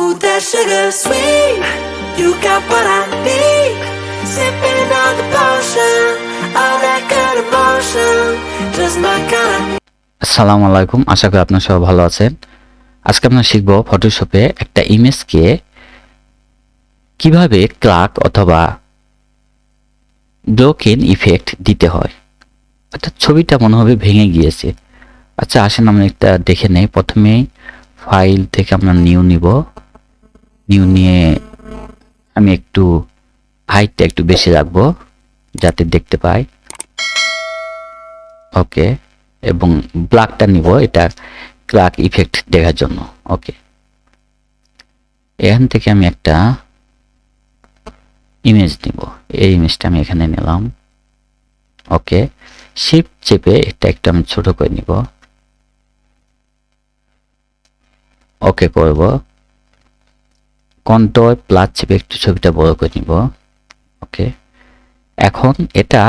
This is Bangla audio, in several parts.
Smooth as sugar sweet. You got what I need. Sipping on the potion, all that good emotion. Just my kind of. আসসালামু আলাইকুম, আশা করি আপনারা সবাই ভালো আছেন। আজকে আমরা শিখব ফটোশপে একটা ইমেজকে কিভাবে ক্রাক অথবা ব্লক-ইন ইফেক্ট দিতে হয়। অর্থাৎ ছবিটা মনে হবে ভেঙে গিয়েছে। আচ্ছা আসেন আমরা একটা দেখে নেই। প্রথমেই ফাইল থেকে আমরা নিউ নিব। নিউ নিয়ে আমি একটু হাইটটা একটু বেশি রাখবো যাতে দেখতে পাই। ওকে, এবং ব্ল্যাকটা নিব এটা ক্রাক ইফেক্ট দেখার জন্য। ওকে, এখান থেকে আমি একটা ইমেজ নিব। এই ইমেজটা আমি এখানে নিলাম। ওকে, শিফট চেপে এটা একটু আমি ছোট করে নিব। ওকে করব, কন্ট্রোল প্লাস চেপে একটু ছবিটা বড় করে নিব। ওকে, এখন এটা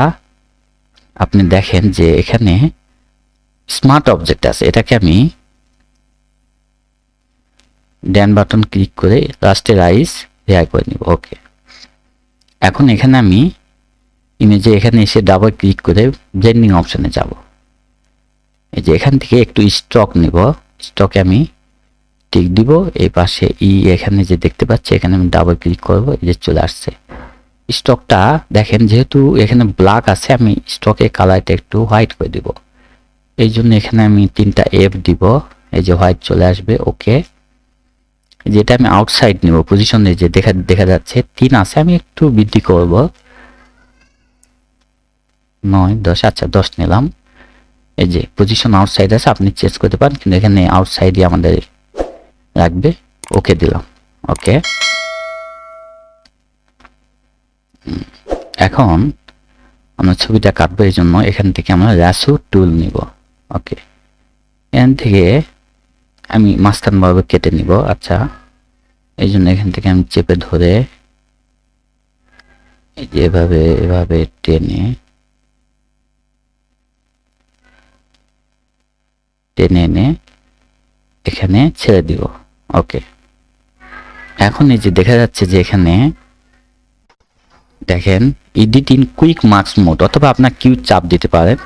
আপনি দেখেন যে এখানে স্মার্ট অবজেক্ট আছে, এটাকে আমি ডান বাটন ক্লিক করে রাস্টারাইজ রেয়ার করে নিব। ওকে, এখন এখানে আমি ইমেজে এখানে এসে ডাবল ক্লিক করে ব্লেন্ডিং অপশনে যাব। এই যে এখান থেকে একটু স্টক নিব, স্টকে আমি টিক দিব। এই পাশে এখানে যে দেখতে পাচ্ছি এখানে আমি ডাবল ক্লিক করব, এই যে চলে আসছে। স্টকটা দেখেন যেহেতু এখানে ব্ল্যাক আছে, আমি স্টকে কালারটা একটু হোয়াইট করে দিব। এই জন্য এখানে আমি 3টা এফ দিব, এই যে হোয়াইট চলে আসবে। ওকে, যেটা আমি আউটসাইড নিব পজিশনে যে দেখা যাচ্ছে 3 আছে, আমি একটু বৃদ্ধি করব 9 10। আচ্ছা 10 নিলাম। এই যে পজিশন আউটসাইড আছে, আপনি চেঞ্জ করতে পারেন, কিন্তু এখানে আউটসাইডই আমাদের রাখবে। ওকে দিলাম। ওকে, এখন আমরা ছবিটা কাটবো, এই জন্য এখান থেকে আমরা র্যাশো টুল নিব। ওকে, এখান থেকে আমি মাঝখান ভাবে কেটে নিব। আচ্ছা, এই জন্য এখান থেকে আমি চেপে ধরে এই যে এভাবে এভাবে টেনে এনে এখানে ছেড়ে দিব। ওকে, এখন এই যে দেখা যাচ্ছে যে এখানে দেখেন edit in quick marks mode, অথবা আপনার কিউ চাপ দিতে পারেন।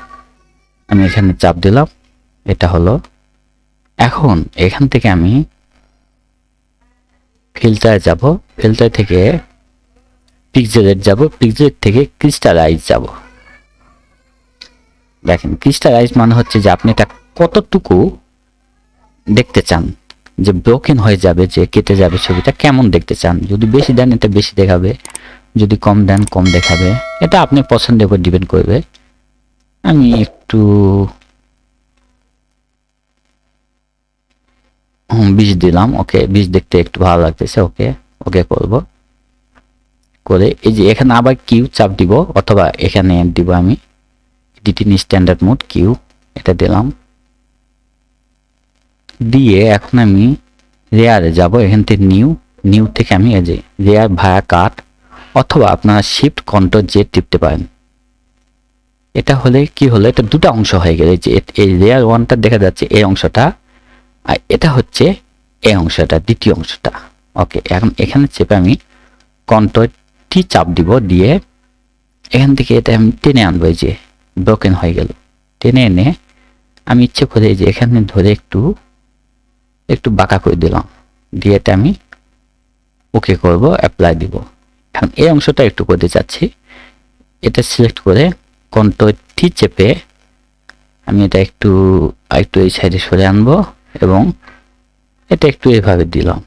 আমি এখানে চাপ দিলাম, এটা হলো। এখন এখান থেকে আমি ফিল্টারে যাব, ফিল্টার থেকে পিক্সেলেট যাব, পিক্সেলেট থেকে ক্রিস্টালাইজ যাব। দেখেন ক্রিস্টালাইজ মানে হচ্ছে যে আপনি এটা কতটুকু দেখতে চান, যে ব্রোকেন হয়ে যাবে, যে কেটে যাবে ছবিটা, কেমন দেখতে চান। যদি বেশি দেন এটা বেশি দেখাবে, যদি কম দেন কম দেখাবে। এটা আপনি পছন্দের উপর ডিপেন্ড করবে। আমি একটু 20 দিলাম। ওকে, 20 দেখতে একটু ভালো লাগতেছে। ওকে, ওকে করব করে এই যে এখানে আবার কিউ চাপ দিব, অথবা এখানে দিব আমি এডিটিং স্ট্যান্ডার্ড মোড কিউ, এটা দিলাম। দিয়ে এখন আমি রেয়ারে যাব, এখান থেকে নিউ থেকে আমি এই যে রেয়ার ভায়া কাট, অথবা আপনারা শিফট কন্ট্রোল জে টিপতে পারেন। এটা হলে কি হলো, এটা দুটো অংশ হয়ে গেল। যে এই রেয়ার ওয়ানটা দেখা যাচ্ছে এই অংশটা, আর এটা হচ্ছে এই অংশটা, দ্বিতীয় অংশটা। ওকে, এখন এখানে চেপে আমি কন্ট্রোল টি চাপ দিব, দিয়ে এখান থেকে এটা আমি টেনে আনবো। এই যে ব্রোকেন হয়ে গেল, টেনে এনে আমি ইচ্ছে করে এই যে এখানে ধরে একটু বাঁকা করে দিলাম, দিয়ে এটা আমি ওকে করব, অ্যাপ্লাই দিব। এখন এই অংশটা একটু করতে চাচ্ছি, এটা সিলেক্ট করে কন্ট্রোল টি চেপে আমি এটা একটু এই সাইডে সরে আনবো, এবং এটা একটু এভাবে দিলাম।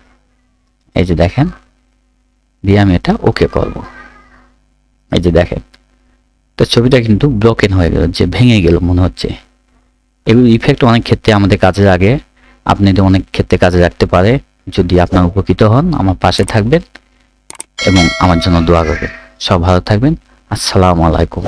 এই যে দেখেন, দিয়ে আমি এটা ওকে করব। এই যে দেখেন তো ছবিটা কিন্তু ব্লকেন হয়ে গেল, যে ভেঙে গেল মনে হচ্ছে। এগুলো ইফেক্ট অনেক ক্ষেত্রে আমাদের কাজে লাগে, আপনাদের অনেক ক্ষেত্রে কাজে লাগতে পারে। যদি আপনার উপকৃত হন, আমার পাশে থাকবেন এবং আমার জন্য দোয়া করবেন। সব ভালো থাকবেন। আসসালামু আলাইকুম।